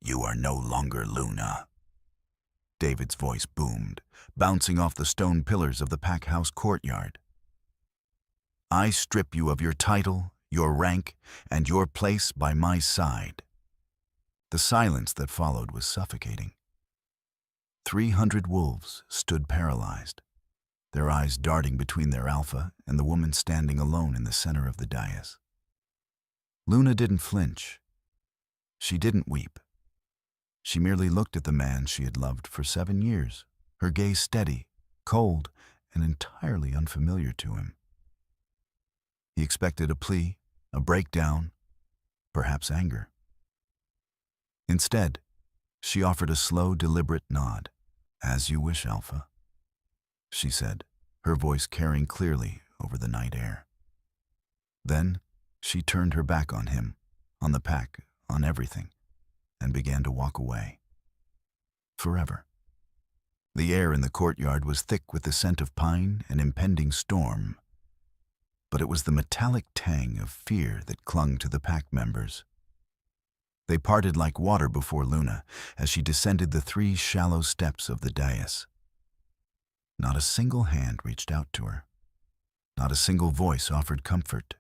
You are no longer Luna. David's voice boomed, bouncing off the stone pillars of the pack house courtyard. I strip you of your title, your rank, and your place by my side. The silence that followed was suffocating. 300 wolves stood paralyzed, their eyes darting between their alpha and the woman standing alone in the center of the dais. Luna didn't flinch. She didn't weep. She merely looked at the man she had loved for 7 years, her gaze steady, cold, and entirely unfamiliar to him. He expected a plea, a breakdown, perhaps anger. Instead, she offered a slow, deliberate nod. As you wish, Alpha, she said, her voice carrying clearly over the night air. Then, she turned her back on him, on the pack, on everything, and began to walk away. Forever. The air in the courtyard was thick with the scent of pine and impending storm, but it was the metallic tang of fear that clung to the pack members. They parted like water before Luna as she descended the 3 shallow steps of the dais. Not a single hand reached out to her. Not a single voice offered comfort.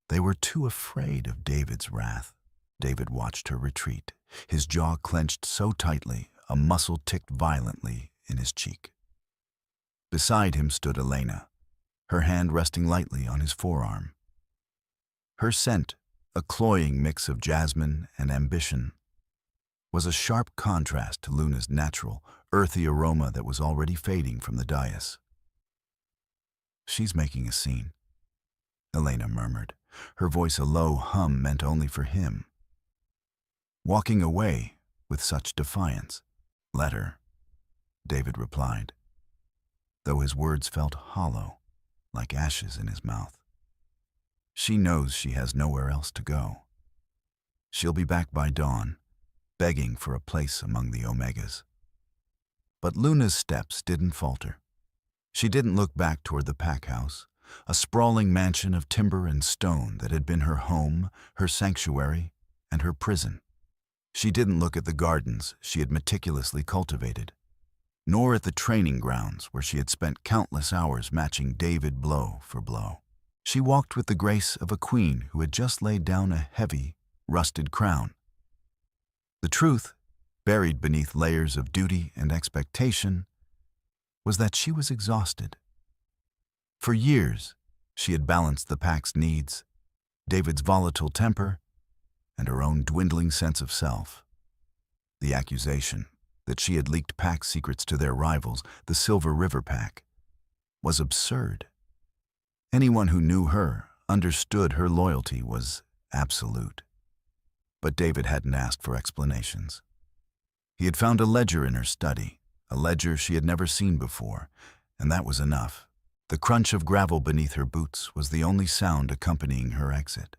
They were too afraid of David's wrath. David watched her retreat, his jaw clenched so tightly, a muscle ticked violently in his cheek. Beside him stood Elena, her hand resting lightly on his forearm. Her scent, a cloying mix of jasmine and ambition, was a sharp contrast to Luna's natural, earthy aroma that was already fading from the dais. She's making a scene, Elena murmured, her voice a low hum meant only for him. Walking away with such defiance. Let her, David replied, though his words felt hollow, like ashes in his mouth. She knows she has nowhere else to go. She'll be back by dawn, begging for a place among the Omegas. But Luna's steps didn't falter. She didn't look back toward the pack house, a sprawling mansion of timber and stone that had been her home, her sanctuary, and her prison. She didn't look at the gardens she had meticulously cultivated, nor at the training grounds where she had spent countless hours matching David blow for blow. She walked with the grace of a queen who had just laid down a heavy, rusted crown. The truth, buried beneath layers of duty and expectation, was that she was exhausted. For years, she had balanced the pack's needs, David's volatile temper, and her own dwindling sense of self. The accusation that she had leaked pack secrets to their rivals, the Silver River Pack, was absurd. Anyone who knew her understood her loyalty was absolute. But David hadn't asked for explanations. He had found a ledger in her study, a ledger she had never seen before, and that was enough. The crunch of gravel beneath her boots was the only sound accompanying her exit.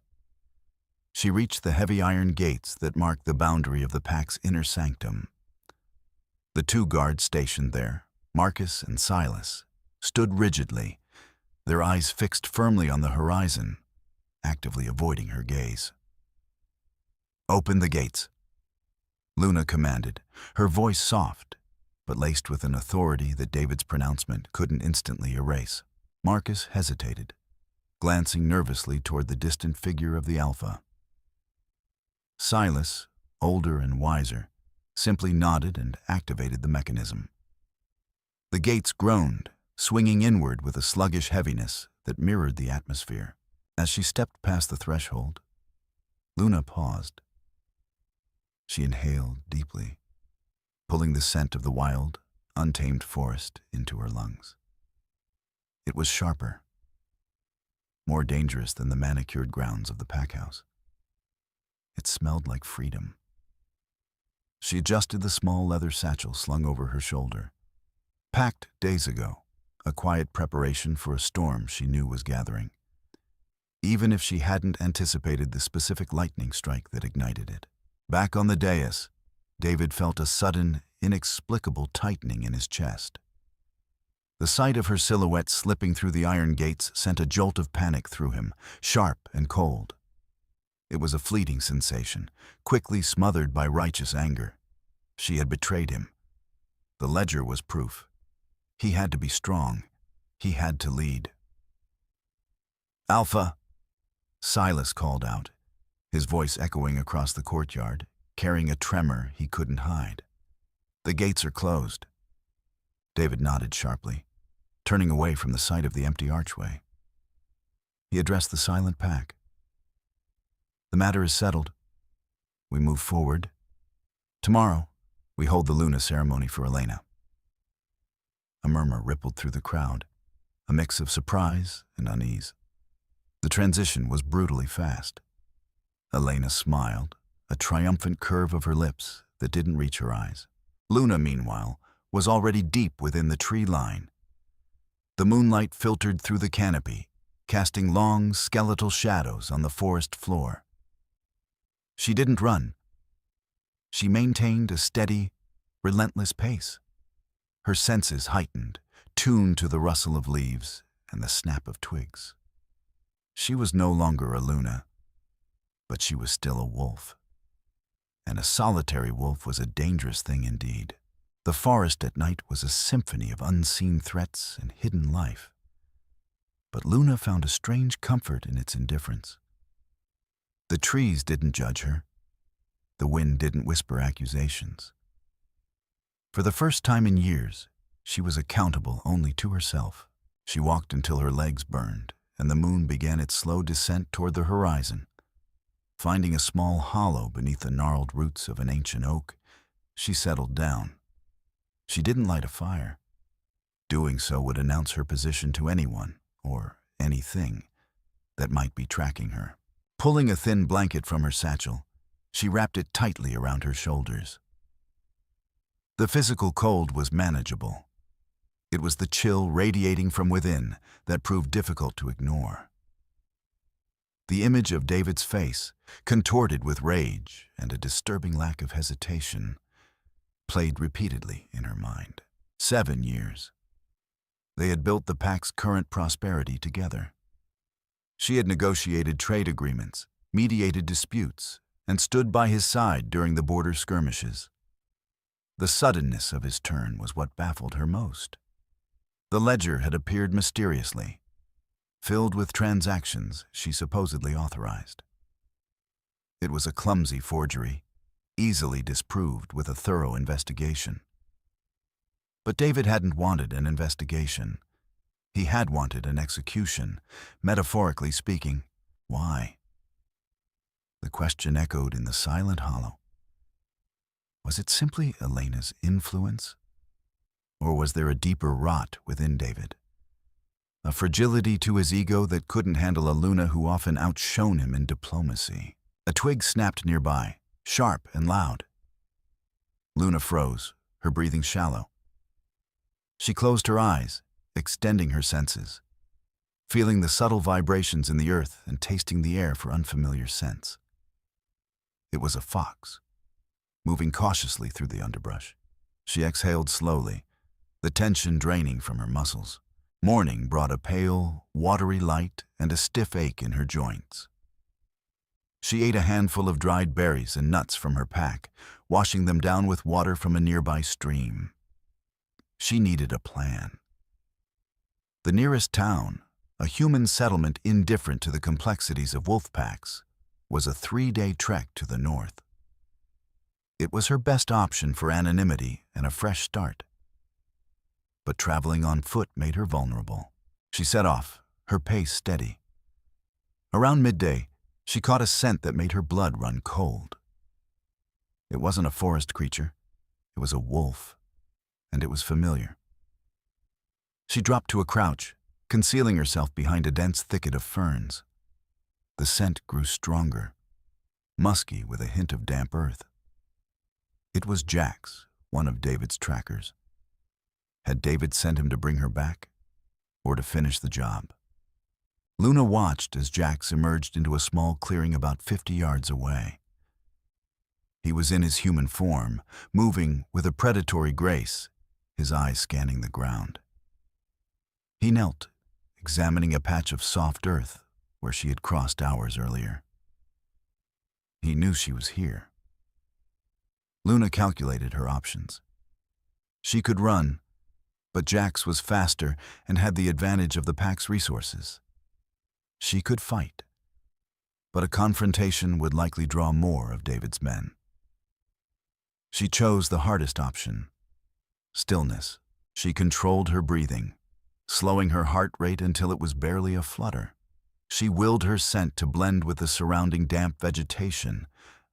She reached the heavy iron gates that marked the boundary of the pack's inner sanctum. The 2 guards stationed there, Marcus and Silas, stood rigidly, their eyes fixed firmly on the horizon, actively avoiding her gaze. Open the gates, Luna commanded, her voice soft, but laced with an authority that David's pronouncement couldn't instantly erase. Marcus hesitated, glancing nervously toward the distant figure of the Alpha. Silas, older and wiser, simply nodded and activated the mechanism. The gates groaned, swinging inward with a sluggish heaviness that mirrored the atmosphere. As she stepped past the threshold, Luna paused. She inhaled deeply, pulling the scent of the wild, untamed forest into her lungs. It was sharper, more dangerous than the manicured grounds of the pack house. It smelled like freedom. She adjusted the small leather satchel slung over her shoulder. Packed days ago, a quiet preparation for a storm she knew was gathering, even if she hadn't anticipated the specific lightning strike that ignited it. Back on the dais, David felt a sudden, inexplicable tightening in his chest. The sight of her silhouette slipping through the iron gates sent a jolt of panic through him, sharp and cold. It was a fleeting sensation, quickly smothered by righteous anger. She had betrayed him. The ledger was proof. He had to be strong. He had to lead. "Alpha!" Silas called out, his voice echoing across the courtyard, carrying a tremor he couldn't hide. "The gates are closed." David nodded sharply, turning away from the sight of the empty archway. He addressed the silent pack. "The matter is settled. We move forward. Tomorrow, we hold the Luna ceremony for Elena." A murmur rippled through the crowd, a mix of surprise and unease. The transition was brutally fast. Elena smiled, a triumphant curve of her lips that didn't reach her eyes. Luna, meanwhile, was already deep within the tree line. The moonlight filtered through the canopy, casting long, skeletal shadows on the forest floor. She didn't run. She maintained a steady, relentless pace, her senses heightened, tuned to the rustle of leaves and the snap of twigs. She was no longer a Luna, but she was still a wolf. And a solitary wolf was a dangerous thing indeed. The forest at night was a symphony of unseen threats and hidden life. But Luna found a strange comfort in its indifference. The trees didn't judge her. The wind didn't whisper accusations. For the first time in years, she was accountable only to herself. She walked until her legs burned, and the moon began its slow descent toward the horizon. Finding a small hollow beneath the gnarled roots of an ancient oak, she settled down. She didn't light a fire. Doing so would announce her position to anyone, or anything, that might be tracking her. Pulling a thin blanket from her satchel, she wrapped it tightly around her shoulders. The physical cold was manageable. It was the chill radiating from within that proved difficult to ignore. The image of David's face, contorted with rage and a disturbing lack of hesitation, played repeatedly in her mind. 7 years. They had built the pack's current prosperity together. She had negotiated trade agreements, mediated disputes, and stood by his side during the border skirmishes. The suddenness of his turn was what baffled her most. The ledger had appeared mysteriously, filled with transactions she supposedly authorized. It was a clumsy forgery, easily disproved with a thorough investigation. But David hadn't wanted an investigation. He had wanted an execution, metaphorically speaking. Why? The question echoed in the silent hollow. Was it simply Elena's influence? Or was there a deeper rot within David? A fragility to his ego that couldn't handle a Luna who often outshone him in diplomacy. A twig snapped nearby, sharp and loud. Luna froze, her breathing shallow. She closed her eyes, extending her senses, feeling the subtle vibrations in the earth and tasting the air for unfamiliar scents. It was a fox, moving cautiously through the underbrush. She exhaled slowly, the tension draining from her muscles. Morning brought a pale, watery light and a stiff ache in her joints. She ate a handful of dried berries and nuts from her pack, washing them down with water from a nearby stream. She needed a plan. The nearest town, a human settlement indifferent to the complexities of wolf packs, was a 3-day trek to the north. It was her best option for anonymity and a fresh start. But traveling on foot made her vulnerable. She set off, her pace steady. Around midday, she caught a scent that made her blood run cold. It wasn't a forest creature. It was a wolf, and it was familiar. She dropped to a crouch, concealing herself behind a dense thicket of ferns. The scent grew stronger, musky with a hint of damp earth. It was Jack's, one of David's trackers. Had David sent him to bring her back, or to finish the job? Luna watched as Jax emerged into a small clearing about 50 yards away. He was in his human form, moving with a predatory grace, his eyes scanning the ground. He knelt, examining a patch of soft earth where she had crossed hours earlier. He knew she was here. Luna calculated her options. She could run, but Jax was faster and had the advantage of the pack's resources. She could fight, but a confrontation would likely draw more of David's men. She chose the hardest option: stillness. She controlled her breathing, slowing her heart rate until it was barely a flutter. She willed her scent to blend with the surrounding damp vegetation,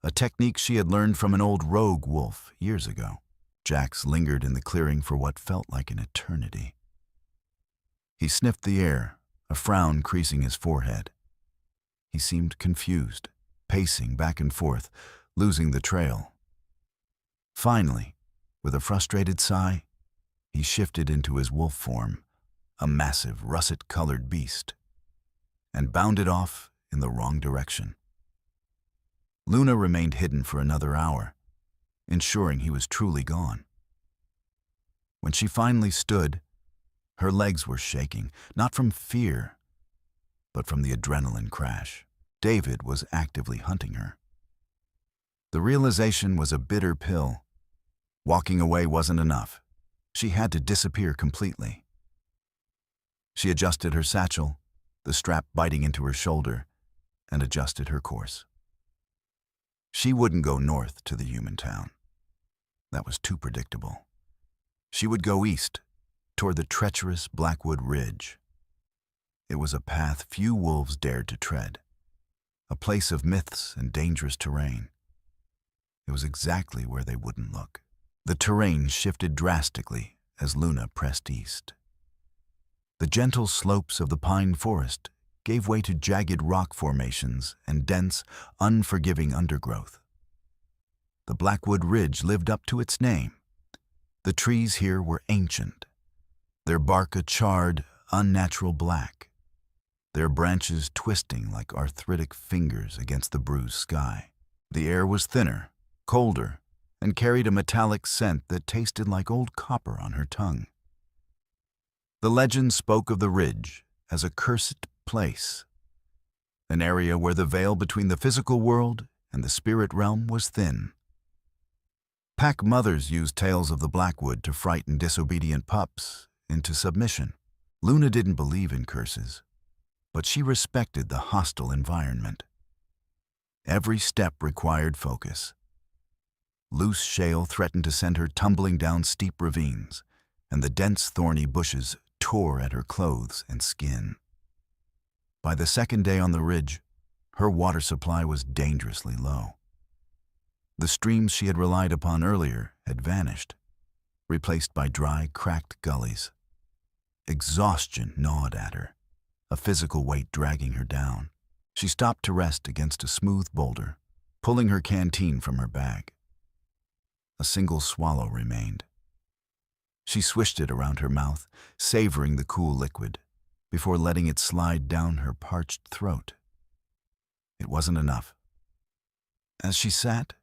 a technique she had learned from an old rogue wolf years ago. Jax lingered in the clearing for what felt like an eternity. He sniffed the air, a frown creasing his forehead. He seemed confused, pacing back and forth, losing the trail. Finally, with a frustrated sigh, he shifted into his wolf form, a massive, russet-colored beast, and bounded off in the wrong direction. Luna remained hidden for another hour, ensuring he was truly gone. When she finally stood, her legs were shaking, not from fear, but from the adrenaline crash. David was actively hunting her. The realization was a bitter pill. Walking away wasn't enough. She had to disappear completely. She adjusted her satchel, the strap biting into her shoulder, and adjusted her course. She wouldn't go north to the human town. That was too predictable. She would go east, toward the treacherous Blackwood Ridge. It was a path few wolves dared to tread, a place of myths and dangerous terrain. It was exactly where they wouldn't look. The terrain shifted drastically as Luna pressed east. The gentle slopes of the pine forest gave way to jagged rock formations and dense, unforgiving undergrowth. The Blackwood Ridge lived up to its name. The trees here were ancient, their bark a charred, unnatural black, their branches twisting like arthritic fingers against the bruised sky. The air was thinner, colder, and carried a metallic scent that tasted like old copper on her tongue. The legend spoke of the ridge as a cursed place, an area where the veil between the physical world and the spirit realm was thin. Pack mothers used tales of the Blackwood to frighten disobedient pups into submission. Luna didn't believe in curses, but she respected the hostile environment. Every step required focus. Loose shale threatened to send her tumbling down steep ravines, and the dense thorny bushes tore at her clothes and skin. By the second day on the ridge, her water supply was dangerously low. The streams she had relied upon earlier had vanished, replaced by dry, cracked gullies. Exhaustion gnawed at her, a physical weight dragging her down. She stopped to rest against a smooth boulder, pulling her canteen from her bag. A single swallow remained. She swished it around her mouth, savoring the cool liquid, before letting it slide down her parched throat. It wasn't enough. As she sat,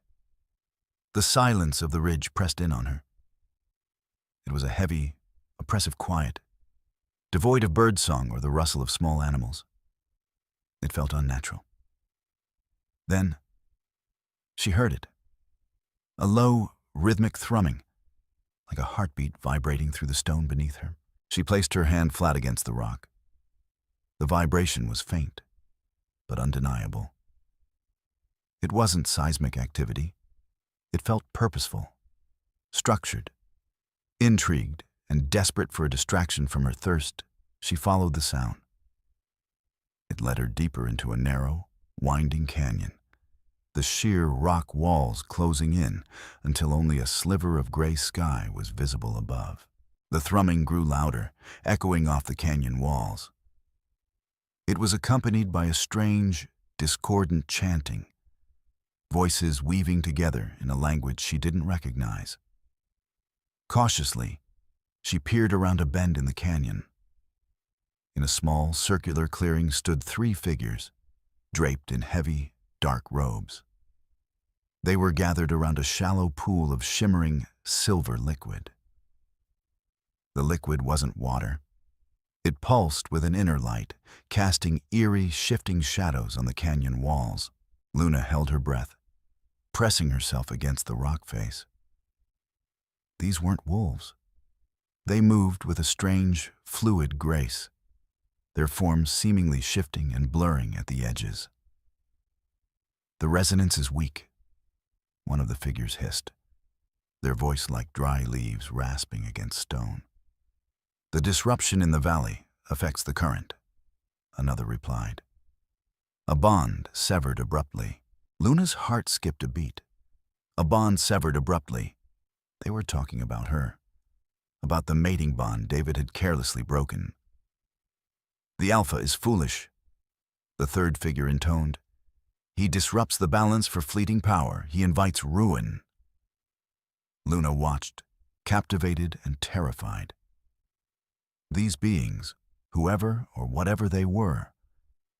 the silence of the ridge pressed in on her. It was a heavy, oppressive quiet, devoid of birdsong or the rustle of small animals. It felt unnatural. Then, she heard it. A low, rhythmic thrumming, like a heartbeat vibrating through the stone beneath her. She placed her hand flat against the rock. The vibration was faint, but undeniable. It wasn't seismic activity. It felt purposeful, structured. Intrigued and desperate for a distraction from her thirst, she followed the sound. It led her deeper into a narrow, winding canyon, the sheer rock walls closing in until only a sliver of gray sky was visible above. The thrumming grew louder, echoing off the canyon walls. It was accompanied by a strange, discordant chanting, voices weaving together in a language she didn't recognize. Cautiously, she peered around a bend in the canyon. In a small, circular clearing stood 3 figures, draped in heavy, dark robes. They were gathered around a shallow pool of shimmering, silver liquid. The liquid wasn't water. It pulsed with an inner light, casting eerie, shifting shadows on the canyon walls. Luna held her breath, pressing herself against the rock face. These weren't wolves. They moved with a strange, fluid grace, their forms seemingly shifting and blurring at the edges. "The resonance is weak," one of the figures hissed, their voice like dry leaves rasping against stone. "The disruption in the valley affects the current," another replied. A bond severed abruptly. Luna's heart skipped a beat. A bond severed abruptly. They were talking about her, about the mating bond David had carelessly broken. "The Alpha is foolish," the third figure intoned. "He disrupts the balance for fleeting power. He invites ruin." Luna watched, captivated and terrified. These beings, whoever or whatever they were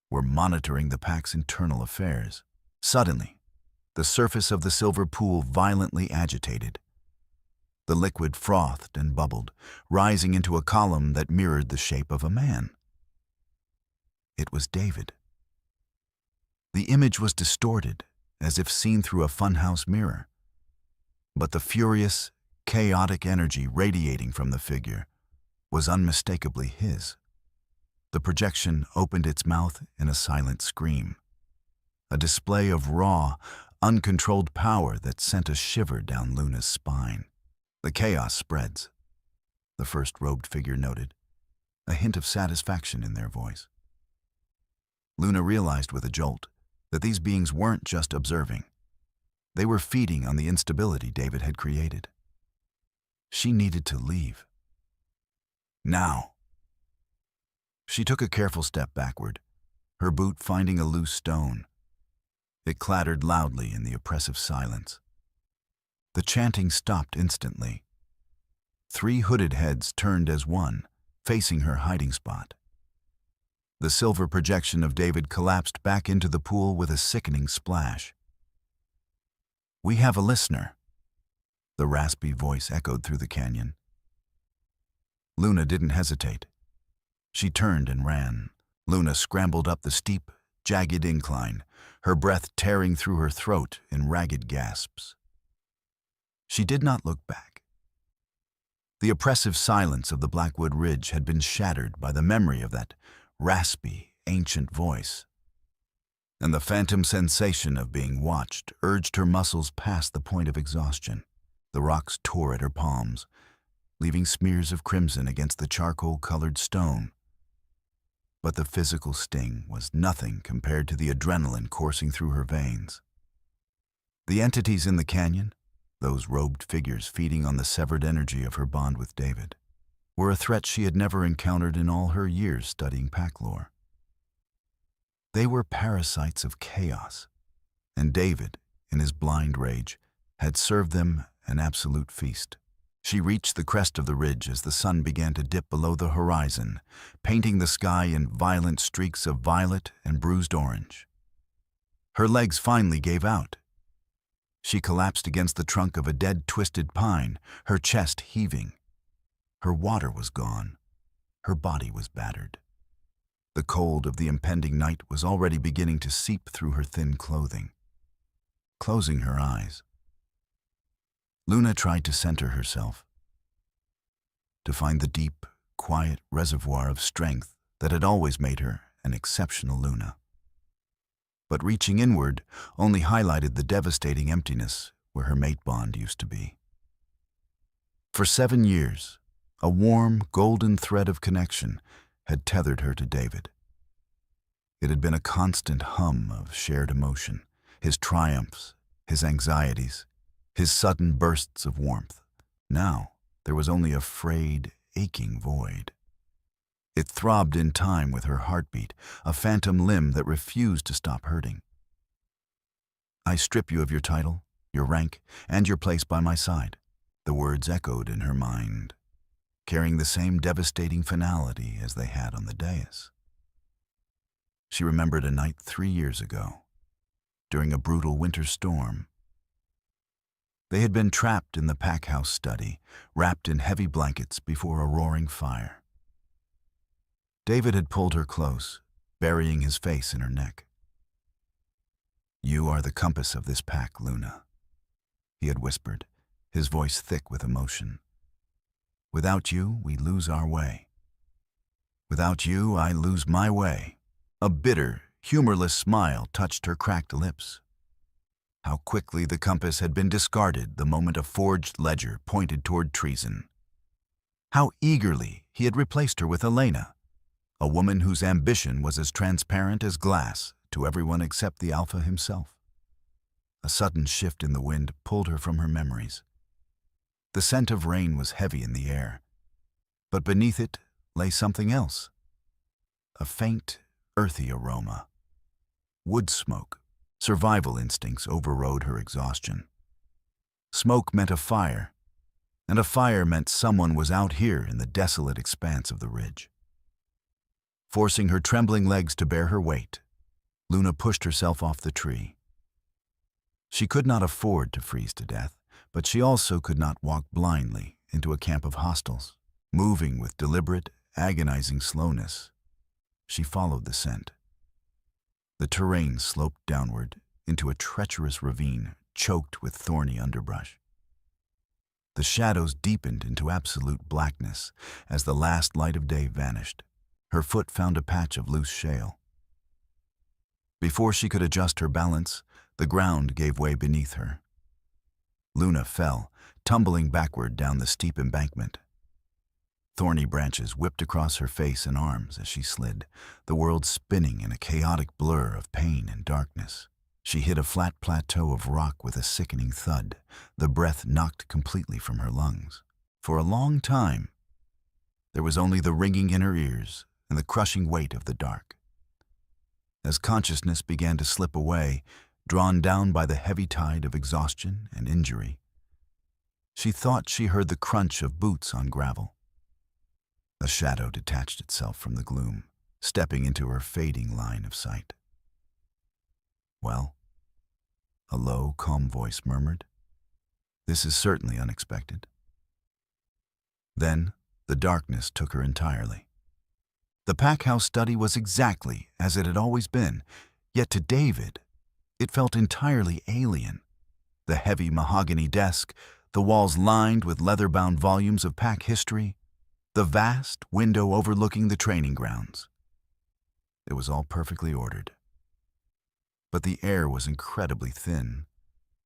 monitoring the pack's internal affairs. Suddenly, the surface of the silver pool violently agitated. The liquid frothed and bubbled, rising into a column that mirrored the shape of a man. It was David. The image was distorted, as if seen through a funhouse mirror. But the furious, chaotic energy radiating from the figure was unmistakably his. The projection opened its mouth in a silent scream, a display of raw, uncontrolled power that sent a shiver down Luna's spine. "The chaos spreads," the first robed figure noted, a hint of satisfaction in their voice. Luna realized with a jolt that these beings weren't just observing. They were feeding on the instability David had created. She needed to leave. Now. She took a careful step backward, her boot finding a loose stone. It clattered loudly in the oppressive silence. The chanting stopped instantly. 3 hooded heads turned as one, facing her hiding spot. The silver projection of David collapsed back into the pool with a sickening splash. "We have a listener," the raspy voice echoed through the canyon. Luna didn't hesitate. She turned and ran. Luna scrambled up the steep, jagged incline, her breath tearing through her throat in ragged gasps. She did not look back. The oppressive silence of the Blackwood Ridge had been shattered by the memory of that raspy, ancient voice, and the phantom sensation of being watched urged her muscles past the point of exhaustion. The rocks tore at her palms, leaving smears of crimson against the charcoal-colored stone. But the physical sting was nothing compared to the adrenaline coursing through her veins. The entities in the canyon, those robed figures feeding on the severed energy of her bond with David, were a threat she had never encountered in all her years studying pack lore. They were parasites of chaos, and David, in his blind rage, had served them an absolute feast. She reached the crest of the ridge as the sun began to dip below the horizon, painting the sky in violent streaks of violet and bruised orange. Her legs finally gave out. She collapsed against the trunk of a dead, twisted pine, her chest heaving. Her water was gone. Her body was battered. The cold of the impending night was already beginning to seep through her thin clothing. Closing her eyes, Luna tried to center herself, to find the deep, quiet reservoir of strength that had always made her an exceptional Luna. But reaching inward only highlighted the devastating emptiness where her mate bond used to be. For 7 years, a warm, golden thread of connection had tethered her to David. It had been a constant hum of shared emotion, his triumphs, his anxieties, his sudden bursts of warmth. Now, there was only a frayed, aching void. It throbbed in time with her heartbeat, a phantom limb that refused to stop hurting. "I strip you of your title, your rank, and your place by my side," the words echoed in her mind, carrying the same devastating finality as they had on the dais. She remembered a night 3 years ago, during a brutal winter storm. They had been trapped in the pack house study, wrapped in heavy blankets before a roaring fire. David had pulled her close, burying his face in her neck. "You are the compass of this pack, Luna," he had whispered, his voice thick with emotion. Without you, we lose our way. Without you, I lose my way. A bitter, humorless smile touched her cracked lips. How quickly the compass had been discarded the moment a forged ledger pointed toward treason. How eagerly he had replaced her with Elena, a woman whose ambition was as transparent as glass to everyone except the Alpha himself. A sudden shift in the wind pulled her from her memories. The scent of rain was heavy in the air, but beneath it lay something else. A faint, earthy aroma. Wood smoke. Survival instincts overrode her exhaustion. Smoke meant a fire, and a fire meant someone was out here in the desolate expanse of the ridge. Forcing her trembling legs to bear her weight, Luna pushed herself off the tree. She could not afford to freeze to death, but she also could not walk blindly into a camp of hostiles. Moving with deliberate, agonizing slowness, she followed the scent. The terrain sloped downward into a treacherous ravine choked with thorny underbrush. The shadows deepened into absolute blackness as the last light of day vanished. Her foot found a patch of loose shale. Before she could adjust her balance, the ground gave way beneath her. Luna fell, tumbling backward down the steep embankment. Thorny branches whipped across her face and arms as she slid, the world spinning in a chaotic blur of pain and darkness. She hit a flat plateau of rock with a sickening thud, the breath knocked completely from her lungs. For a long time, there was only the ringing in her ears and the crushing weight of the dark. As consciousness began to slip away, drawn down by the heavy tide of exhaustion and injury, she thought she heard the crunch of boots on gravel. A shadow detached itself from the gloom, stepping into her fading line of sight. "Well?" a low, calm voice murmured. "This is certainly unexpected." Then the darkness took her entirely. The pack-house study was exactly as it had always been, yet to David, it felt entirely alien. The heavy mahogany desk, the walls lined with leather-bound volumes of pack history, the vast window overlooking the training grounds. It was all perfectly ordered. But the air was incredibly thin,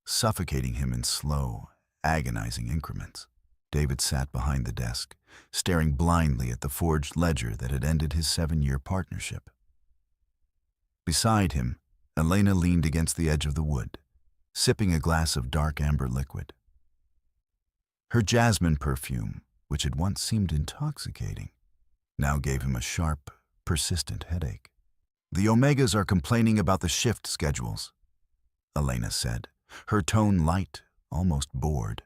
suffocating him in slow, agonizing increments. David sat behind the desk, staring blindly at the forged ledger that had ended his 7-year partnership. Beside him, Elena leaned against the edge of the wood, sipping a glass of dark amber liquid. Her jasmine perfume, which had once seemed intoxicating, now gave him a sharp, persistent headache. "The Omegas are complaining about the shift schedules," Elena said, her tone light, almost bored.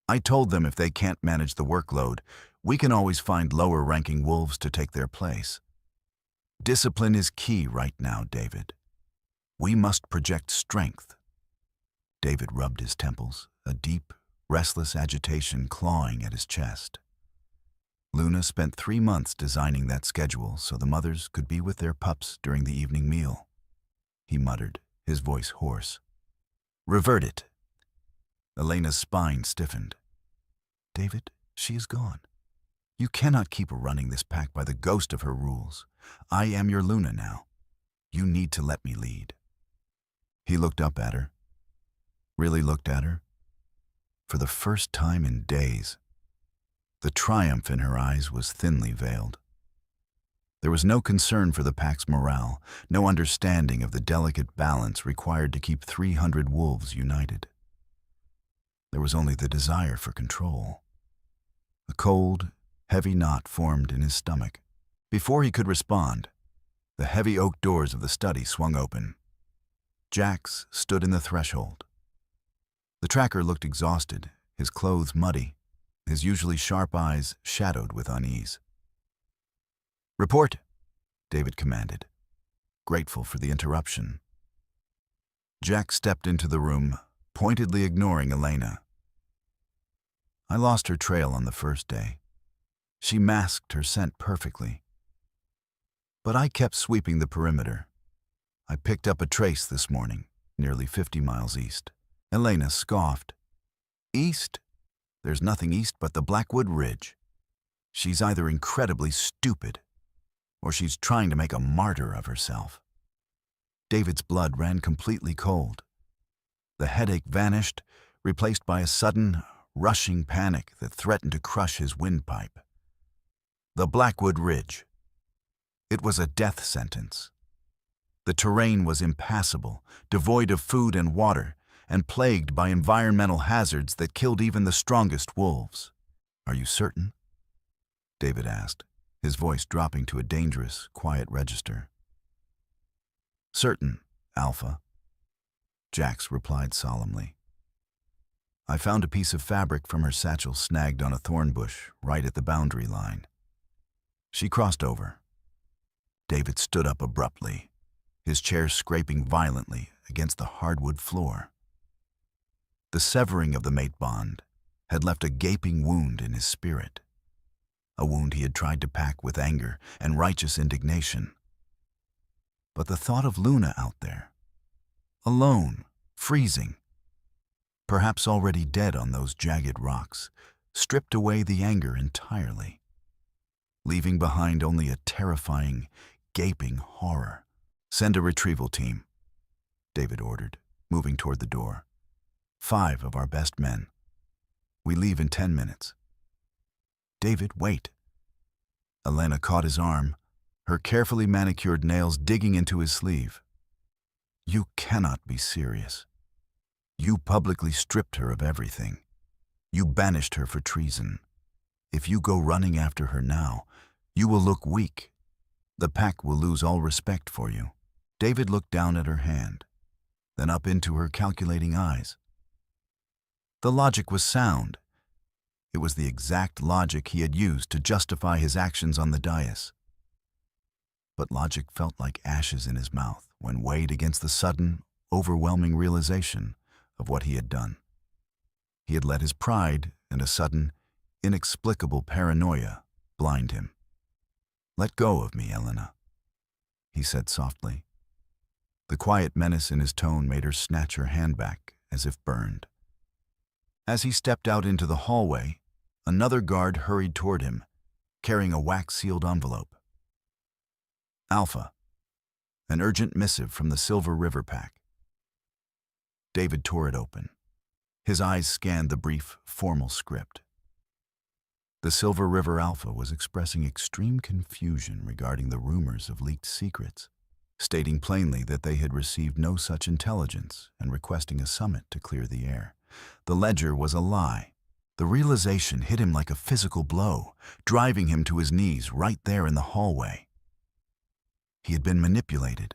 "I told them if they can't manage the workload, we can always find lower-ranking wolves to take their place. Discipline is key right now, David. We must project strength." David rubbed his temples, a deep, restless agitation clawing at his chest. Luna spent 3 months designing that schedule so the mothers could be with their pups during the evening meal. He muttered, his voice hoarse. "Revert it." Elena's spine stiffened. "David, she is gone. You cannot keep running this pack by the ghost of her rules. I am your Luna now. You need to let me lead." He looked up at her. Really looked at her. For the first time in days, the triumph in her eyes was thinly veiled. There was no concern for the pack's morale, no understanding of the delicate balance required to keep 300 wolves united. There was only the desire for control. A cold, heavy knot formed in his stomach. Before he could respond, the heavy oak doors of the study swung open. Jax stood in the threshold. The tracker looked exhausted, his clothes muddy, his usually sharp eyes shadowed with unease. "Report," David commanded, grateful for the interruption. Jack stepped into the room, pointedly ignoring Elena. "I lost her trail on the first day. She masked her scent perfectly. But I kept sweeping the perimeter. I picked up a trace this morning, nearly 50 miles east. Elena scoffed. East? There's nothing east but the Blackwood Ridge. She's either incredibly stupid, or she's trying to make a martyr of herself. David's blood ran completely cold. The headache vanished, replaced by a sudden, rushing panic that threatened to crush his windpipe. The Blackwood Ridge. It was a death sentence. The terrain was impassable, devoid of food and water, and plagued by environmental hazards that killed even the strongest wolves. "Are you certain?" David asked, his voice dropping to a dangerous, quiet register. "Certain, Alpha," Jax replied solemnly. "I found a piece of fabric from her satchel snagged on a thorn bush right at the boundary line." She crossed over. David stood up abruptly, his chair scraping violently against the hardwood floor. The severing of the mate bond had left a gaping wound in his spirit, a wound he had tried to pack with anger and righteous indignation. But the thought of Luna out there, alone, freezing, perhaps already dead on those jagged rocks, stripped away the anger entirely, leaving behind only a terrifying, gaping horror. "Send a retrieval team," David ordered, moving toward the door. "5 of our best men. We leave in 10 minutes. "David, wait." Elena caught his arm, her carefully manicured nails digging into his sleeve. "You cannot be serious. You publicly stripped her of everything. You banished her for treason. If you go running after her now, you will look weak. The pack will lose all respect for you." David looked down at her hand, then up into her calculating eyes. The logic was sound. It was the exact logic he had used to justify his actions on the dais. But logic felt like ashes in his mouth when weighed against the sudden, overwhelming realization of what he had done. He had let his pride and a sudden, inexplicable paranoia blind him. "Let go of me, Elena," he said softly. The quiet menace in his tone made her snatch her hand back as if burned. As he stepped out into the hallway, another guard hurried toward him, carrying a wax-sealed envelope. "Alpha, an urgent missive from the Silver River Pack." David tore it open. His eyes scanned the brief, formal script. The Silver River Alpha was expressing extreme confusion regarding the rumors of leaked secrets, stating plainly that they had received no such intelligence and requesting a summit to clear the air. The ledger was a lie. The realization hit him like a physical blow, driving him to his knees right there in the hallway. He had been manipulated,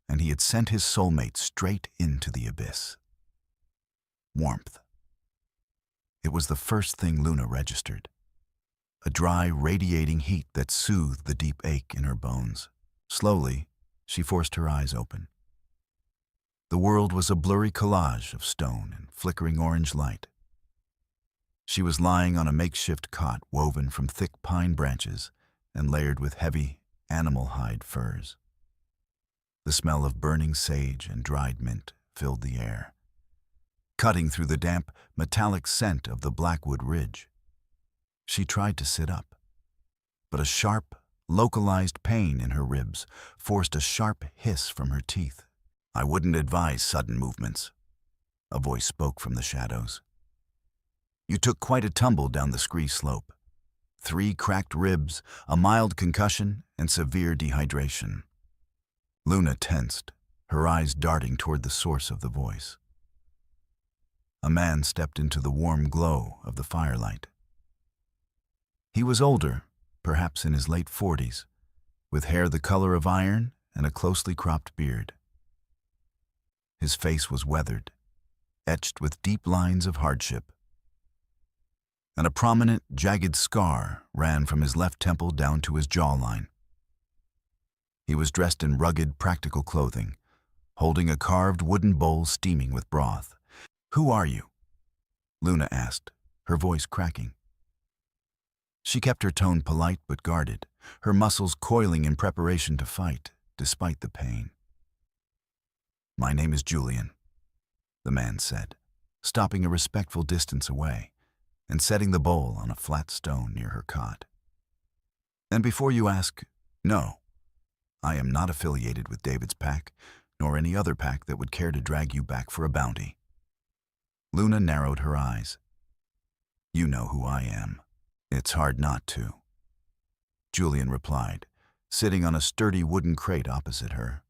and he had sent his soulmate straight into the abyss. Warmth. It was the first thing Luna registered. A dry, radiating heat that soothed the deep ache in her bones. Slowly, she forced her eyes open. The world was a blurry collage of stone and flickering orange light. She was lying on a makeshift cot woven from thick pine branches and layered with heavy, animal hide furs. The smell of burning sage and dried mint filled the air, cutting through the damp, metallic scent of the Blackwood Ridge. She tried to sit up, but a sharp, localized pain in her ribs forced a sharp hiss from her teeth. "I wouldn't advise sudden movements," a voice spoke from the shadows. "You took quite a tumble down the scree slope. 3 cracked ribs, a mild concussion, and severe dehydration." Luna tensed, her eyes darting toward the source of the voice. A man stepped into the warm glow of the firelight. He was older, perhaps in his late 40s, with hair the color of iron and a closely cropped beard. His face was weathered, etched with deep lines of hardship, and a prominent, jagged scar ran from his left temple down to his jawline. He was dressed in rugged, practical clothing, holding a carved wooden bowl steaming with broth. "Who are you?" Luna asked, her voice cracking. She kept her tone polite but guarded, her muscles coiling in preparation to fight, despite the pain. "My name is Julian," the man said. stopping a respectful distance away and setting the bowl on a flat stone near her cot. And before you ask, no, I am not affiliated with David's pack, nor any other pack that would care to drag you back for a bounty. Luna narrowed her eyes. You know who I am. It's hard not to. Julian replied, sitting on a sturdy wooden crate opposite her.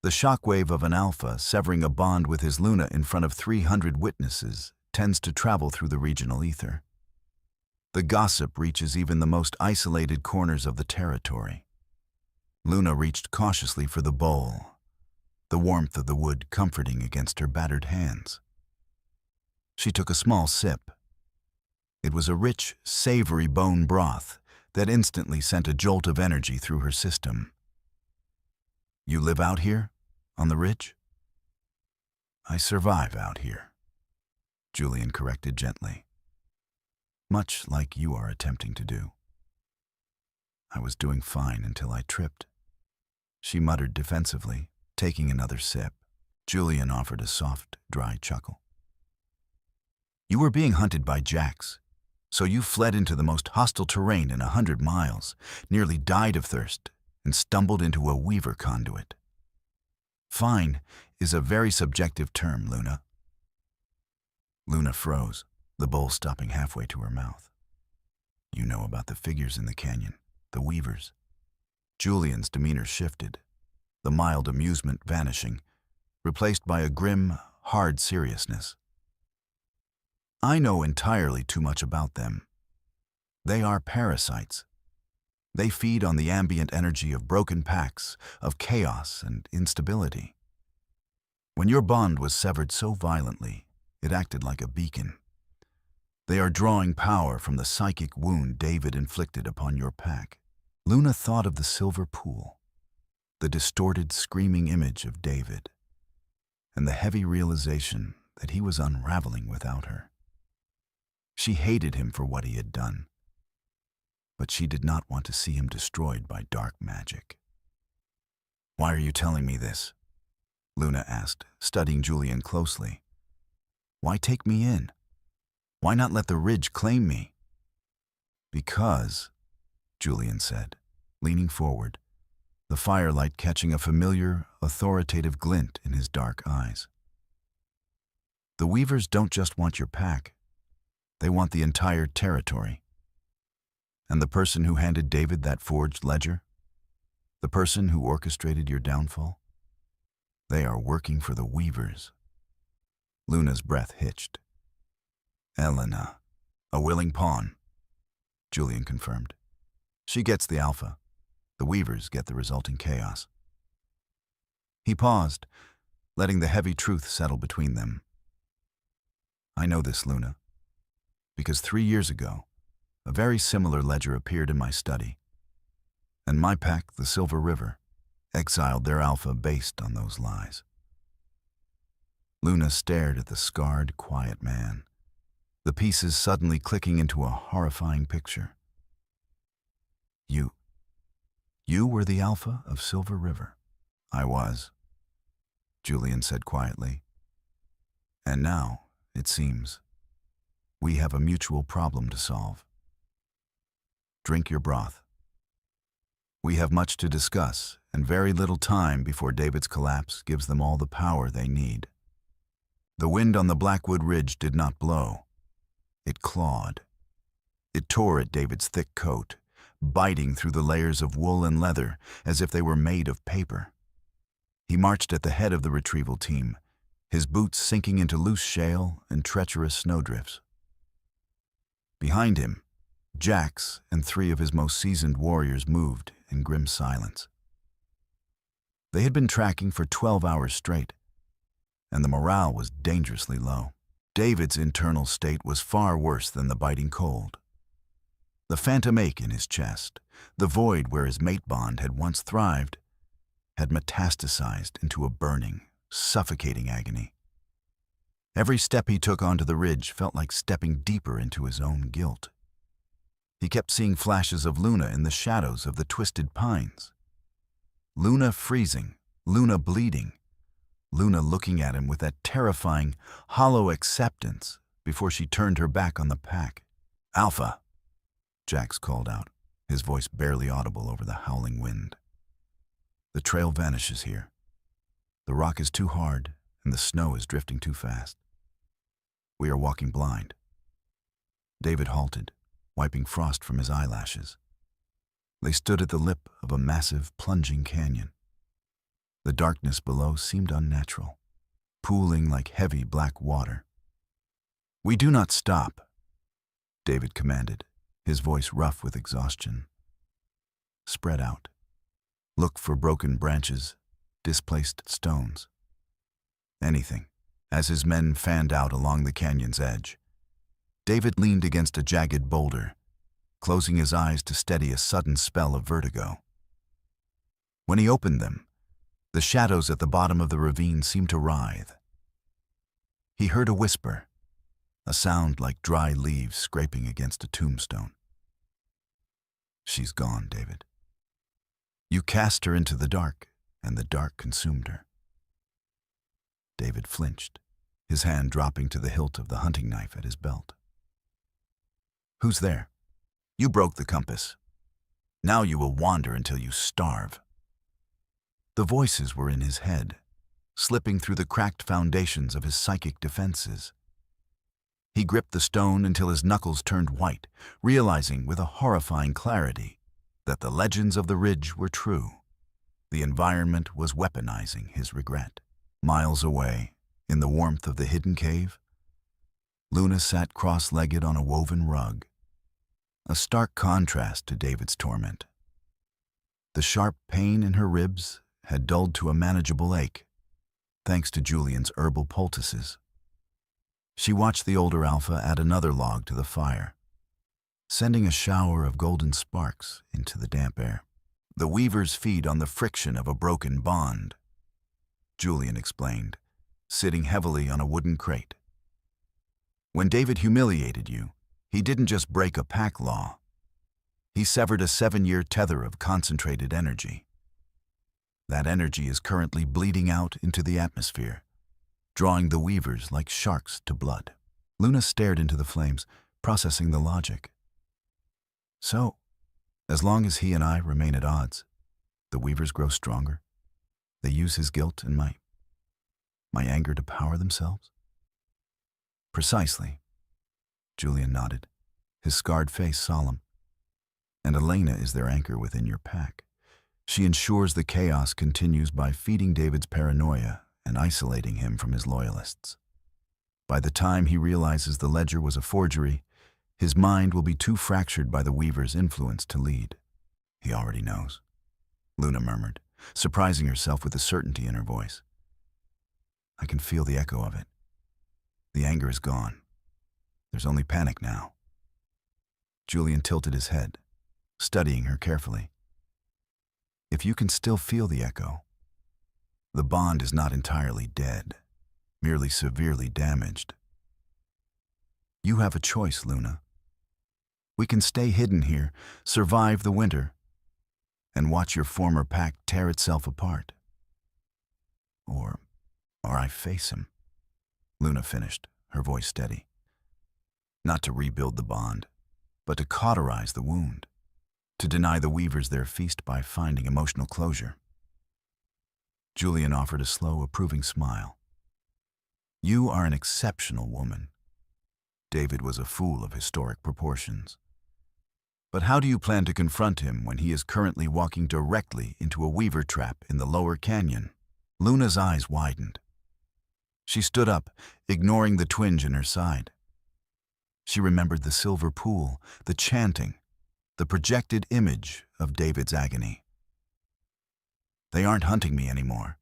The shockwave of an alpha severing a bond with his Luna in front of 300 witnesses tends to travel through the regional ether. The gossip reaches even the most isolated corners of the territory. Luna reached cautiously for the bowl, the warmth of the wood comforting against her battered hands. She took a small sip. It was a rich, savory bone broth that instantly sent a jolt of energy through her system. You live out here, on the ridge? I survive out here, Julian corrected gently. Much like you are attempting to do. I was doing fine until I tripped, she muttered defensively, taking another sip. Julian offered a soft, dry chuckle. You were being hunted by Jacks, so you fled into the most hostile terrain in 100 miles, nearly died of thirst, and stumbled into a weaver conduit. Fine is a very subjective term, Luna. Luna froze, the bowl stopping halfway to her mouth. You know about the figures in the canyon, the weavers. Julian's demeanor shifted, the mild amusement vanishing, replaced by a grim, hard seriousness. I know entirely too much about them. They are parasites. They feed on the ambient energy of broken packs, of chaos and instability. When your bond was severed so violently, it acted like a beacon. They are drawing power from the psychic wound David inflicted upon your pack. Luna thought of the silver pool, the distorted, screaming image of David, and the heavy realization that he was unraveling without her. She hated him for what he had done, but she did not want to see him destroyed by dark magic. Why are you telling me this? Luna asked, studying Julian closely. Why take me in? Why not let the ridge claim me? Because, Julian said, leaning forward, the firelight catching a familiar, authoritative glint in his dark eyes. The Weavers don't just want your pack. They want the entire territory. And the person who handed David that forged ledger, the person who orchestrated your downfall, they are working for the Weavers. Luna's breath hitched. Elena, a willing pawn, Julian confirmed. She gets the alpha. The Weavers get the resulting chaos. He paused, letting the heavy truth settle between them. I know this, Luna, because 3 years ago, a very similar ledger appeared in my study, and my pack, the Silver River, exiled their alpha based on those lies. Luna stared at the scarred, quiet man, the pieces suddenly clicking into a horrifying picture. You were the alpha of Silver River. I was, Julian said quietly. And now, it seems, we have a mutual problem to solve. Drink your broth. We have much to discuss, and very little time before David's collapse gives them all the power they need. The wind on the Blackwood Ridge did not blow. It clawed. It tore at David's thick coat, biting through the layers of wool and leather as if they were made of paper. He marched at the head of the retrieval team, his boots sinking into loose shale and treacherous snowdrifts. Behind him, Jax and 3 of his most seasoned warriors moved in grim silence. They had been tracking for 12 hours straight, and the morale was dangerously low. David's internal state was far worse than the biting cold. The phantom ache in his chest, the void where his mate bond had once thrived, had metastasized into a burning, suffocating agony. Every step he took onto the ridge felt like stepping deeper into his own guilt. He kept seeing flashes of Luna in the shadows of the twisted pines. Luna freezing, Luna bleeding, Luna looking at him with that terrifying, hollow acceptance before she turned her back on the pack. "Alpha," Jax called out, his voice barely audible over the howling wind. "The trail vanishes here. The rock is too hard, and the snow is drifting too fast. We are walking blind." David halted, wiping frost from his eyelashes. They stood at the lip of a massive, plunging canyon. The darkness below seemed unnatural, pooling like heavy black water. "We do not stop," David commanded, his voice rough with exhaustion. "Spread out. Look for broken branches, displaced stones. Anything." As his men fanned out along the canyon's edge, David leaned against a jagged boulder, closing his eyes to steady a sudden spell of vertigo. When he opened them, the shadows at the bottom of the ravine seemed to writhe. He heard a whisper, a sound like dry leaves scraping against a tombstone. "She's gone, David. You cast her into the dark, and the dark consumed her." David flinched, his hand dropping to the hilt of the hunting knife at his belt. "Who's there? You broke the compass. Now you will wander until you starve." The voices were in his head, slipping through the cracked foundations of his psychic defenses. He gripped the stone until his knuckles turned white, realizing with a horrifying clarity that the legends of the ridge were true. The environment was weaponizing his regret. Miles away, in the warmth of the hidden cave, Luna sat cross-legged on a woven rug, a stark contrast to David's torment. The sharp pain in her ribs had dulled to a manageable ache, thanks to Julian's herbal poultices. She watched the older alpha add another log to the fire, sending a shower of golden sparks into the damp air. "The weavers feed on the friction of a broken bond," Julian explained, sitting heavily on a wooden crate. "When David humiliated you, he didn't just break a pack law. He severed a 7-year tether of concentrated energy. That energy is currently bleeding out into the atmosphere, drawing the weavers like sharks to blood." Luna stared into the flames, processing the logic. "So, as long as he and I remain at odds, the weavers grow stronger. They use his guilt and my anger to power themselves?" "Precisely," Julian nodded, his scarred face solemn. "And Elena is their anchor within your pack. She ensures the chaos continues by feeding David's paranoia and isolating him from his loyalists. By the time he realizes the ledger was a forgery, his mind will be too fractured by the weaver's influence to lead." "He already knows," Luna murmured, surprising herself with the certainty in her voice. "I can feel the echo of it. The anger is gone. There's only panic now." Julian tilted his head, studying her carefully. "If you can still feel the echo, the bond is not entirely dead, merely severely damaged. You have a choice, Luna. We can stay hidden here, survive the winter, and watch your former pack tear itself apart. Or I face him," Luna finished, her voice steady. "Not to rebuild the bond, but to cauterize the wound, to deny the weavers their feast by finding emotional closure." Julian offered a slow, approving smile. "You are an exceptional woman." David was a fool of historic proportions. "But how do you plan to confront him when he is currently walking directly into a weaver trap in the lower canyon?" Luna's eyes widened. She stood up, ignoring the twinge in her side. She remembered the silver pool, the chanting, the projected image of David's agony. "They aren't hunting me anymore.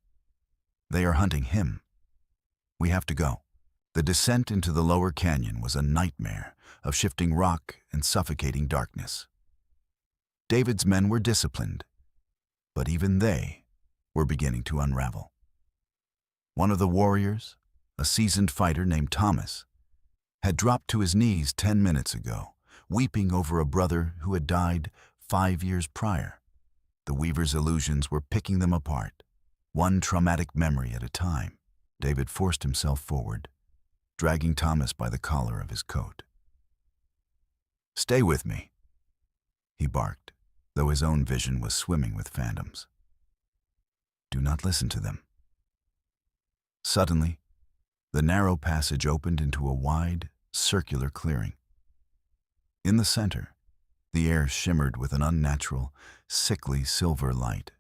They are hunting him. We have to go." The descent into the lower canyon was a nightmare of shifting rock and suffocating darkness. David's men were disciplined, but even they were beginning to unravel. One of the warriors, a seasoned fighter named Thomas, had dropped to his knees 10 minutes ago, weeping over a brother who had died 5 years prior. The weaver's illusions were picking them apart, one traumatic memory at a time. David forced himself forward, dragging Thomas by the collar of his coat. "Stay with me," he barked, though his own vision was swimming with phantoms. "Do not listen to them." Suddenly, the narrow passage opened into a wide, circular clearing. In the center, the air shimmered with an unnatural, sickly silver light.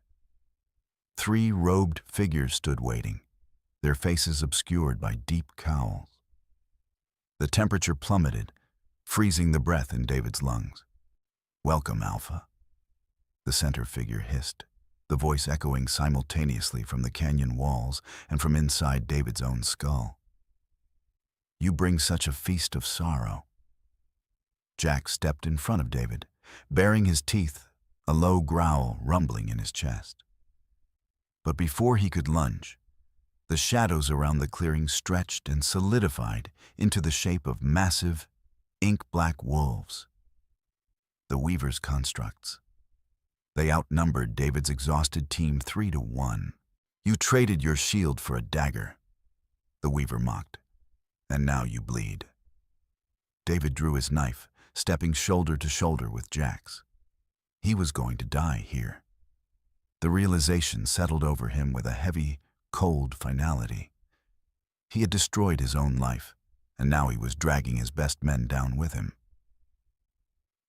3 robed figures stood waiting, their faces obscured by deep cowls. The temperature plummeted, freezing the breath in David's lungs. "Welcome, Alpha," the center figure hissed, the voice echoing simultaneously from the canyon walls and from inside David's own skull. "You bring such a feast of sorrow." Jack stepped in front of David, baring his teeth, a low growl rumbling in his chest. But before he could lunge, the shadows around the clearing stretched and solidified into the shape of massive, ink-black wolves. The Weaver's constructs. They outnumbered David's exhausted team 3-1. "You traded your shield for a dagger," the Weaver mocked, "and now you bleed." David drew his knife, stepping shoulder to shoulder with Jack's. He was going to die here. The realization settled over him with a heavy, cold finality. He had destroyed his own life, and now he was dragging his best men down with him.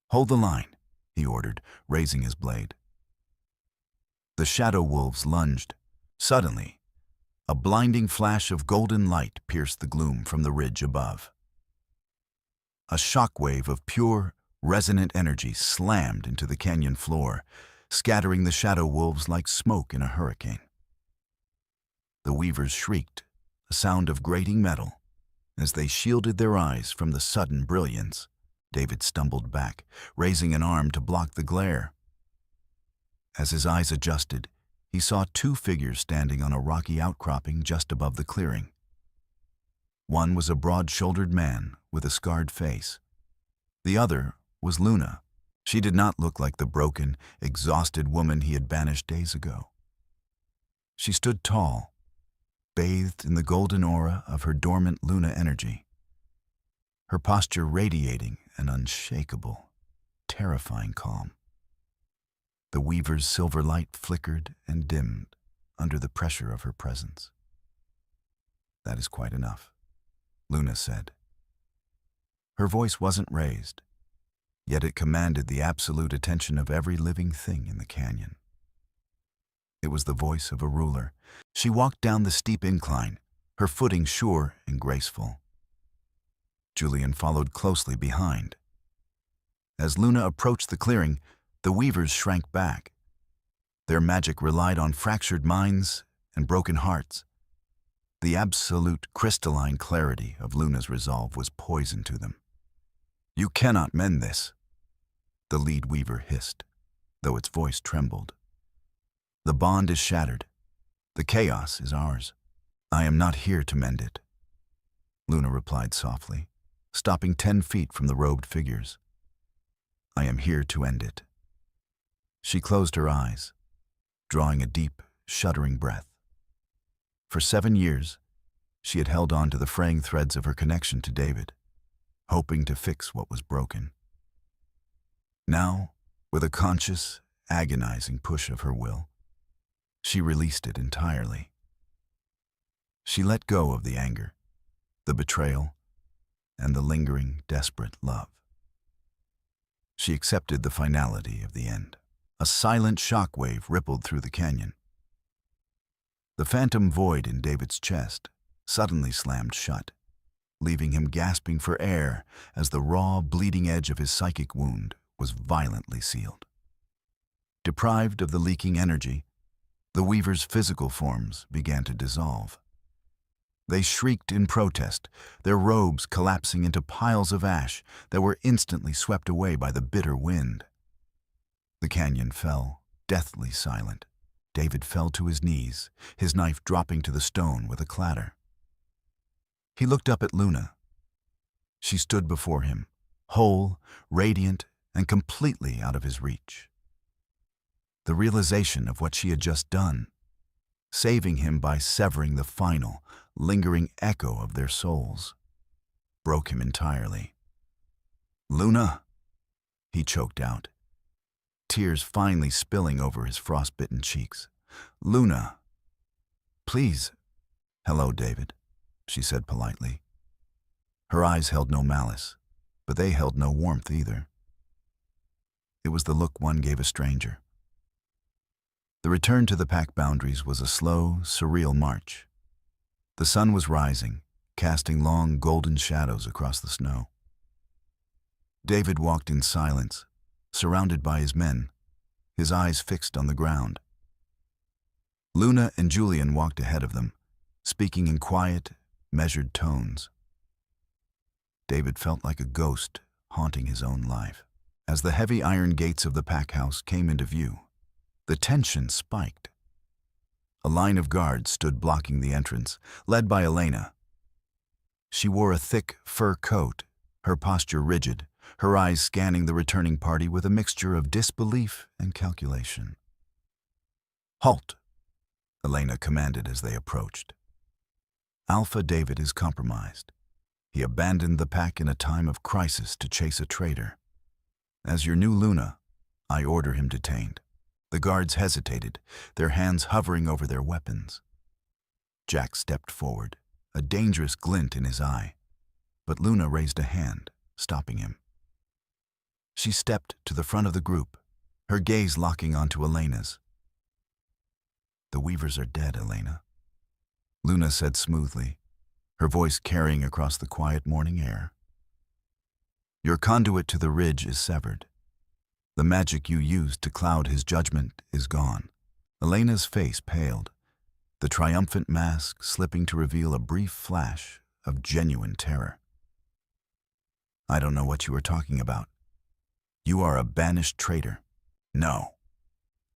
"Hold the line," he ordered, raising his blade. The shadow wolves lunged. Suddenly, a blinding flash of golden light pierced the gloom from the ridge above. A shockwave of pure, resonant energy slammed into the canyon floor, scattering the shadow wolves like smoke in a hurricane. The Weavers shrieked, a sound of grating metal, as they shielded their eyes from the sudden brilliance. David stumbled back, raising an arm to block the glare. As his eyes adjusted, he saw 2 figures standing on a rocky outcropping just above the clearing. One was a broad-shouldered man with a scarred face. The other was Luna. She did not look like the broken, exhausted woman he had banished days ago. She stood tall, bathed in the golden aura of her dormant Luna energy, her posture radiating an unshakable, terrifying calm. The Weaver's silver light flickered and dimmed under the pressure of her presence. "That is quite enough," Luna said. Her voice wasn't raised, yet it commanded the absolute attention of every living thing in the canyon. It was the voice of a ruler. She walked down the steep incline, her footing sure and graceful. Julian followed closely behind. As Luna approached the clearing, the Weavers shrank back. Their magic relied on fractured minds and broken hearts. The absolute crystalline clarity of Luna's resolve was poison to them. "You cannot mend this," the lead Weaver hissed, though its voice trembled. "The bond is shattered. The chaos is ours. I am not here to mend it," Luna replied softly, stopping 10 feet from the robed figures. "I am here to end it." She closed her eyes, drawing a deep, shuddering breath. For 7 years, she had held on to the fraying threads of her connection to David, hoping to fix what was broken. Now, with a conscious, agonizing push of her will, she released it entirely. She let go of the anger, the betrayal, and the lingering, desperate love. She accepted the finality of the end. A silent shockwave rippled through the canyon. The phantom void in David's chest suddenly slammed shut, leaving him gasping for air as the raw, bleeding edge of his psychic wound was violently sealed. Deprived of the leaking energy, the Weaver's physical forms began to dissolve. They shrieked in protest, their robes collapsing into piles of ash that were instantly swept away by the bitter wind. The canyon fell, deathly silent. David fell to his knees, his knife dropping to the stone with a clatter. He looked up at Luna. She stood before him, whole, radiant, and completely out of his reach. The realization of what she had just done, saving him by severing the final, lingering echo of their souls, broke him entirely. "Luna," he choked out, tears finally spilling over his frostbitten cheeks. "Luna, please." "Hello, David," she said politely. Her eyes held no malice, but they held no warmth either. It was the look one gave a stranger. The return to the pack boundaries was a slow, surreal march. The sun was rising, casting long golden shadows across the snow. David walked in silence, surrounded by his men, his eyes fixed on the ground. Luna and Julian walked ahead of them, speaking in quiet, measured tones. David felt like a ghost haunting his own life. As the heavy iron gates of the pack house came into view, the tension spiked. A line of guards stood blocking the entrance, led by Elena. She wore a thick fur coat, her posture rigid, her eyes scanning the returning party with a mixture of disbelief and calculation. "Halt," Elena commanded as they approached. "Alpha David is compromised. He abandoned the pack in a time of crisis to chase a traitor. As your new Luna, I order him detained." The guards hesitated, their hands hovering over their weapons. Jack stepped forward, a dangerous glint in his eye, but Luna raised a hand, stopping him. She stepped to the front of the group, her gaze locking onto Elena's. "The Weavers are dead, Elena," Luna said smoothly, her voice carrying across the quiet morning air. "Your conduit to the ridge is severed. The magic you used to cloud his judgment is gone." Elena's face paled, the triumphant mask slipping to reveal a brief flash of genuine terror. "I don't know what you are talking about. You are a banished traitor." "No."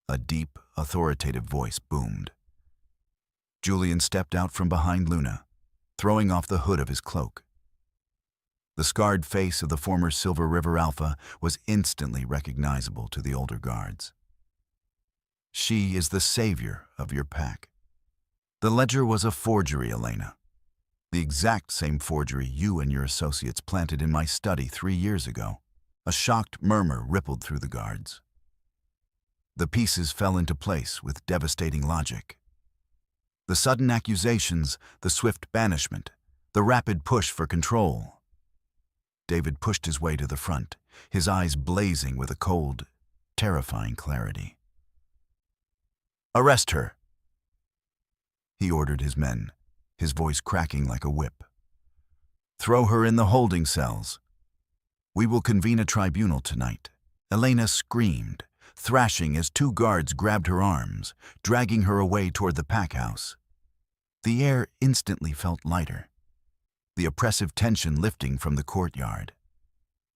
A deep, authoritative voice boomed. Julian stepped out from behind Luna, throwing off the hood of his cloak. The scarred face of the former Silver River Alpha was instantly recognizable to the older guards. "She is the savior of your pack. The ledger was a forgery, Elena. The exact same forgery you and your associates planted in my study 3 years ago." A shocked murmur rippled through the guards. The pieces fell into place with devastating logic. The sudden accusations, the swift banishment, the rapid push for control. David pushed his way to the front, his eyes blazing with a cold, terrifying clarity. "Arrest her," he ordered his men, his voice cracking like a whip. "Throw her in the holding cells. We will convene a tribunal tonight." Elena screamed, thrashing as 2 guards grabbed her arms, dragging her away toward the pack house. The air instantly felt lighter, the oppressive tension lifting from the courtyard.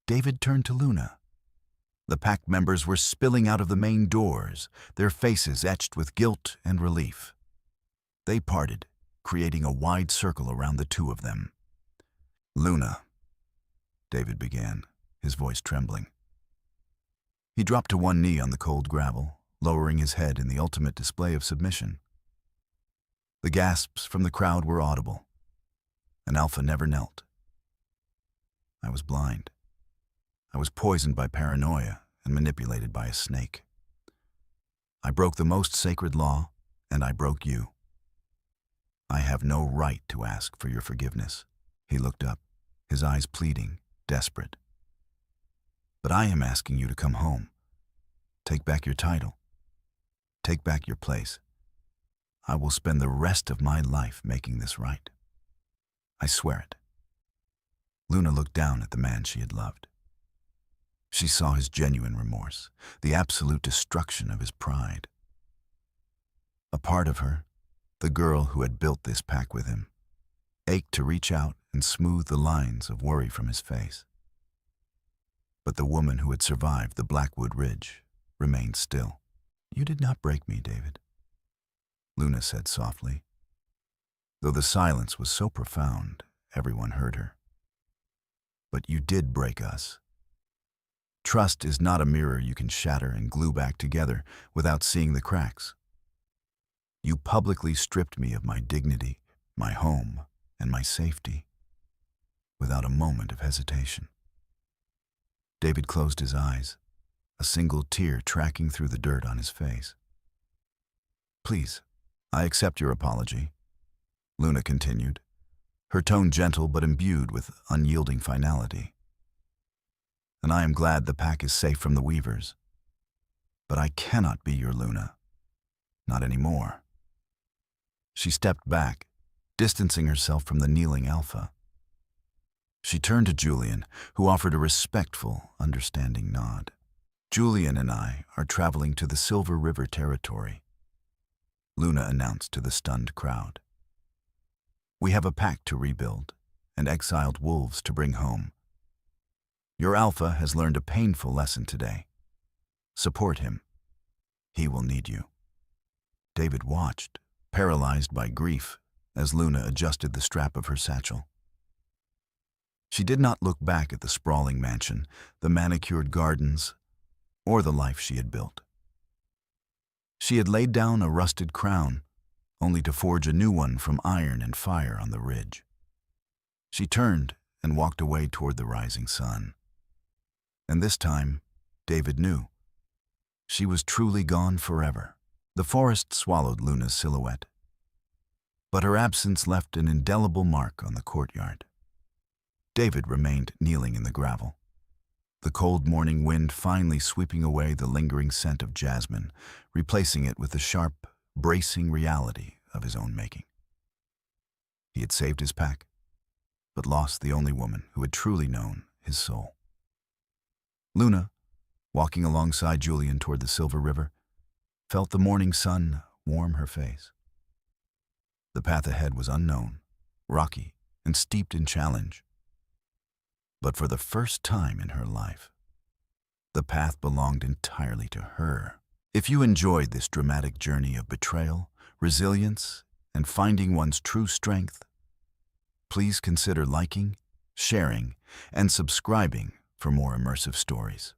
David turned to Luna. The pack members were spilling out of the main doors, their faces etched with guilt and relief. They parted, creating a wide circle around the 2 of them. "Luna," David began, his voice trembling. He dropped to one knee on the cold gravel, lowering his head in the ultimate display of submission. The gasps from the crowd were audible. An alpha never knelt. "I was blind. I was poisoned by paranoia and manipulated by a snake. I broke the most sacred law, and I broke you. I have no right to ask for your forgiveness." He looked up, his eyes pleading, desperate. "But I am asking you to come home. Take back your title. Take back your place. I will spend the rest of my life making this right. I swear it." Luna looked down at the man she had loved. She saw his genuine remorse, the absolute destruction of his pride. A part of her, the girl who had built this pack with him, ached to reach out and smooth the lines of worry from his face. But the woman who had survived the Blackwood Ridge remained still. "You did not break me, David," Luna said softly. Though the silence was so profound, everyone heard her. "But you did break us. Trust is not a mirror you can shatter and glue back together without seeing the cracks. You publicly stripped me of my dignity, my home, and my safety, without a moment of hesitation. David closed his eyes, a single tear tracking through the dirt on his face. "Please, I accept your apology," Luna continued, her tone gentle but imbued with unyielding finality. "And I am glad the pack is safe from the weavers. But I cannot be your Luna. Not anymore." She stepped back, distancing herself from the kneeling Alpha. She turned to Julian, who offered a respectful, understanding nod. "Julian and I are traveling to the Silver River territory," Luna announced to the stunned crowd. "We have a pack to rebuild and exiled wolves to bring home. Your Alpha has learned a painful lesson today. Support him. He will need you." David watched, paralyzed by grief, as Luna adjusted the strap of her satchel. She did not look back at the sprawling mansion, the manicured gardens, or the life she had built. She had laid down a rusted crown, only to forge a new one from iron and fire on the ridge. She turned and walked away toward the rising sun. And this time, David knew, she was truly gone forever. The forest swallowed Luna's silhouette, but her absence left an indelible mark on the courtyard. David remained kneeling in the gravel, the cold morning wind finally sweeping away the lingering scent of jasmine, replacing it with the sharp, bracing reality of his own making. He had saved his pack, but lost the only woman who had truly known his soul. Luna, walking alongside Julian toward the Silver River, felt the morning sun warm her face. The path ahead was unknown, rocky, and steeped in challenge. But for the first time in her life, the path belonged entirely to her. If you enjoyed this dramatic journey of betrayal, resilience, and finding one's true strength, please consider liking, sharing, and subscribing for more immersive stories.